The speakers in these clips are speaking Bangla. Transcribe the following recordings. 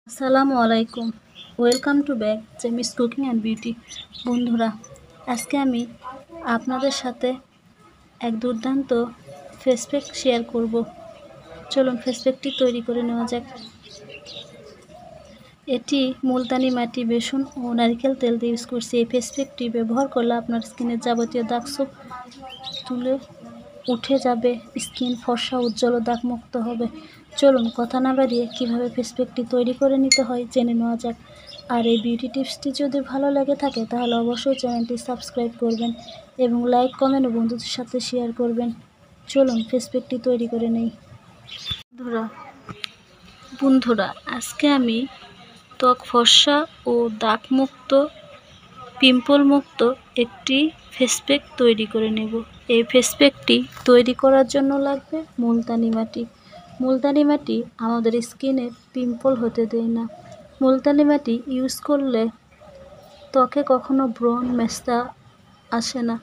আসসালামু আলাইকুম। Welcome to back Jemi's cooking and beauty. বন্ধুরা, আজকে আমি আপনাদের সাথে এক দুর্দান্ত ফেস প্যাক শেয়ার করব। চলুন ফেস প্যাকটি তৈরি করে নেওয়া যাক। এটি মুলতানি মাটি, বেসন ও নারকেল তেল দিয়ে ইউজ করছি। এই ফেস প্যাকটি ব্যবহার করলে আপনার স্কিনের যাবতীয় দাগ ছোপ তুলে উঠে যাবে, স্কিন ফর্সা, উজ্জ্বল ও দাগমুক্ত হবে। চলুন কথা না বাড়িয়ে কীভাবে ফেস প্যাকটি তৈরি করে নিতে হয় জেনে নেওয়া যাক। আর এই বিউটি টিপসটি যদি ভালো লেগে থাকে তাহলে অবশ্যই চ্যানেলটি সাবস্ক্রাইব করবেন এবং লাইক, কমেন্ট ও বন্ধুদের সাথে শেয়ার করবেন। চলুন ফেস প্যাকটি তৈরি করে নেই। বন্ধুরা, আজকে আমি ত্বক ফর্সা ও দাগমুক্ত, পিম্পল মুক্ত একটি ফেস প্যাক তৈরি করে নেব। এই ফেস প্যাকটি তৈরি করার জন্য লাগবে মুলতানি মাটি। মুলতানি মাটি আমাদের স্কিনে পিম্পল হতে দেয় না। মুলতানি মাটি ইউজ করলে ত্বকে কখনো ব্রণ, মেস্তা আসে না,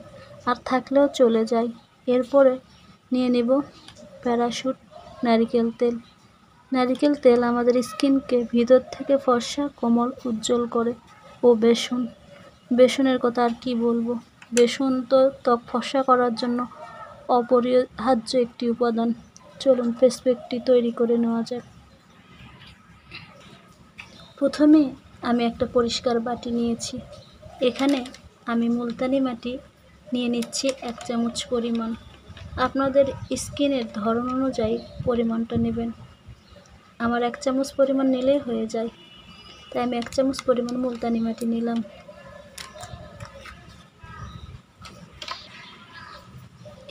আর থাকলেও চলে যায়। এরপরে নিয়ে নেব প্যারাশুট নারিকেল তেল। নারিকেল তেল আমাদের স্কিনকে ভিতর থেকে ফর্সা, কোমল, উজ্জ্বল করে। ও বেসনের কথা আর কি বলবো। বেসন তো ত্বক ফর্সা করার জন্য অপরিহার্য একটি উপাদান। চলুন ফেস প্যাকটি তৈরি করে নেওয়া যাক। প্রথমে আমি একটা পরিষ্কার বাটি নিয়েছি। এখানে আমি মুলতানি মাটি নিয়ে নিচ্ছি 1 চামচ পরিমাণ। আপনাদের স্কিনের ধরন অনুযায়ী পরিমাণটা নেবেন। আমার 1 চামচ পরিমাণ নিলেই হয়ে যায়, তাই আমি 1 চামচ পরিমাণ মুলতানি মাটি নিলাম।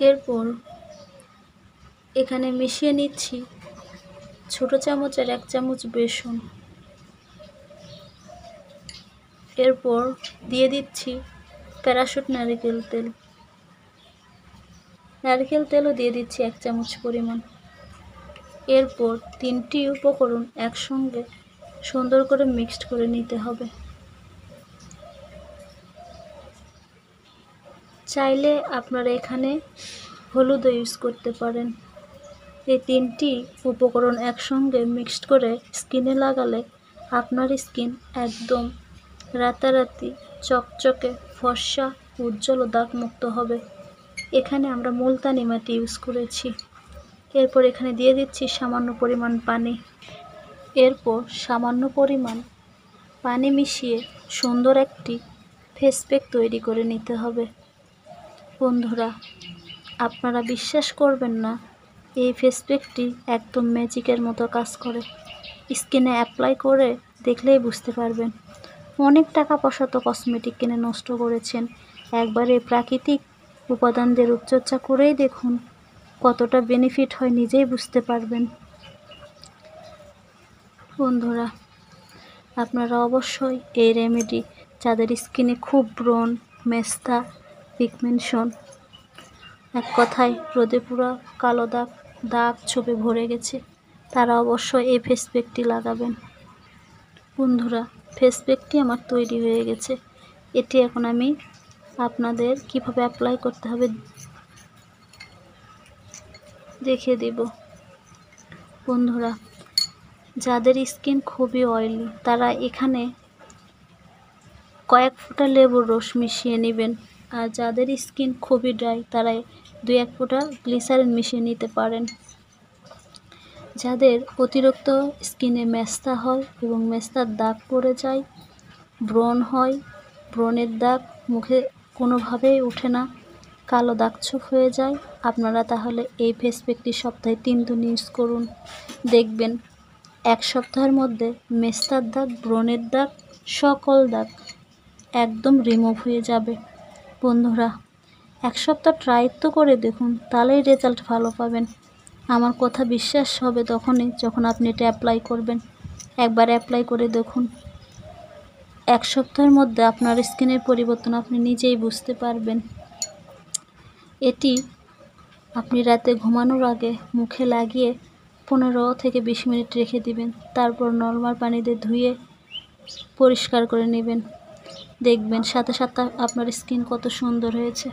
এরপর এখানে মিশিয়ে নিচ্ছি ছোট চামচের 1 চামচ বেসন। এরপর দিয়ে দিচ্ছি প্যারাশুট নারিকেল তেল। নারিকেল তেলও দিয়ে দিচ্ছি 1 চামচ পরিমাণ। এরপর 3টি উপকরণ একসঙ্গে সুন্দর করে মিক্সড করে নিতে হবে। চাইলে আপনারা এখানে হলুদও ইউজ করতে পারেন। এই 3টি উপকরণ একসঙ্গে মিক্সড করে স্কিনে লাগালে আপনার স্কিন একদম রাতারাতি চকচকে, ফর্সা, উজ্জ্বল ও দাগমুক্ত হবে। এখানে আমরা মুলতানি মাটি ইউজ করেছি। এরপর এখানে দিয়ে দিচ্ছি সামান্য পরিমাণ পানি। এরপর সামান্য পরিমাণ পানি মিশিয়ে সুন্দর একটি ফেস প্যাক তৈরি করে নিতে হবে। বন্ধুরা, আপনারা বিশ্বাস করবেন না, এই ফেস প্যাকটি একদম ম্যাজিকের মতো কাজ করে। স্কিনে অ্যাপ্লাই করে দেখলেই বুঝতে পারবেন। অনেক টাকা পয়সা তো কসমেটিক কিনে নষ্ট করেছেন, একবারে প্রাকৃতিক উপাদানদের রূপচর্চা করেই দেখুন কতটা বেনিফিট হয়, নিজেই বুঝতে পারবেন। বন্ধুরা, আপনারা অবশ্যই এই রেমেডি, যাদের স্কিনে খুব ব্রণ, মেস্তা, পিগমেন্টেশন, এক কথায় রোদে পুরা কালো দাগ ছোপে ভরে গেছে, তারা অবশ্যই এই ফেস প্যাকটি লাগাবেন। বন্ধুরা, ফেস প্যাকটি আমার তৈরি হয়ে গেছে। এটি এখন আমি আপনাদের কিভাবে অ্যাপ্লাই করতে হবে দেখিয়ে দেব। বন্ধুরা, যাদের স্কিন খুবই অয়েলি তারা এখানে কয়েক ফোঁটা লেবুর রস মিশিয়ে নেবেন। আর যাদের স্কিন খুবই ড্রাই তারা 2-1 ফোঁটা গ্লিসারিন মিশিয়ে নিতে পারেন। যাদের অতিরিক্ত স্কিনে মেস্তা হয় এবং মেস্তার দাগ পড়ে যায়, ব্রণ হয়, ব্রণের দাগ মুখে কোনোভাবেই ওঠে না, কালো দাগছোপ হয়ে যায়, আপনারা তাহলে এই ফেস প্যাকটি সপ্তাহে 3 দিন ইউজ করুন। দেখবেন 1 সপ্তাহের মধ্যে মেস্তার দাগ, ব্রণের দাগ, সকল দাগ একদম রিমুভ হয়ে যাবে। বন্ধুরা, 1 সপ্তাহ ট্রাই তো করে দেখুন, তাহলেই রেজাল্ট ভালো পাবেন। আমার কথা বিশ্বাস হবে তখনই যখন আপনি এটা অ্যাপ্লাই করবেন। একবার অ্যাপ্লাই করে দেখুন, 1 সপ্তাহের মধ্যে আপনার স্কিনের পরিবর্তন আপনি নিজেই বুঝতে পারবেন। এটি আপনি রাতে ঘুমানোর আগে মুখে লাগিয়ে 15 থেকে 20 মিনিট রেখে দিবেন। তারপর নর্মাল পানি দিয়ে ধুয়ে পরিষ্কার করে নেবেন। দেখবেন সাথে সাথে আপনার স্কিন কত সুন্দর হয়েছে।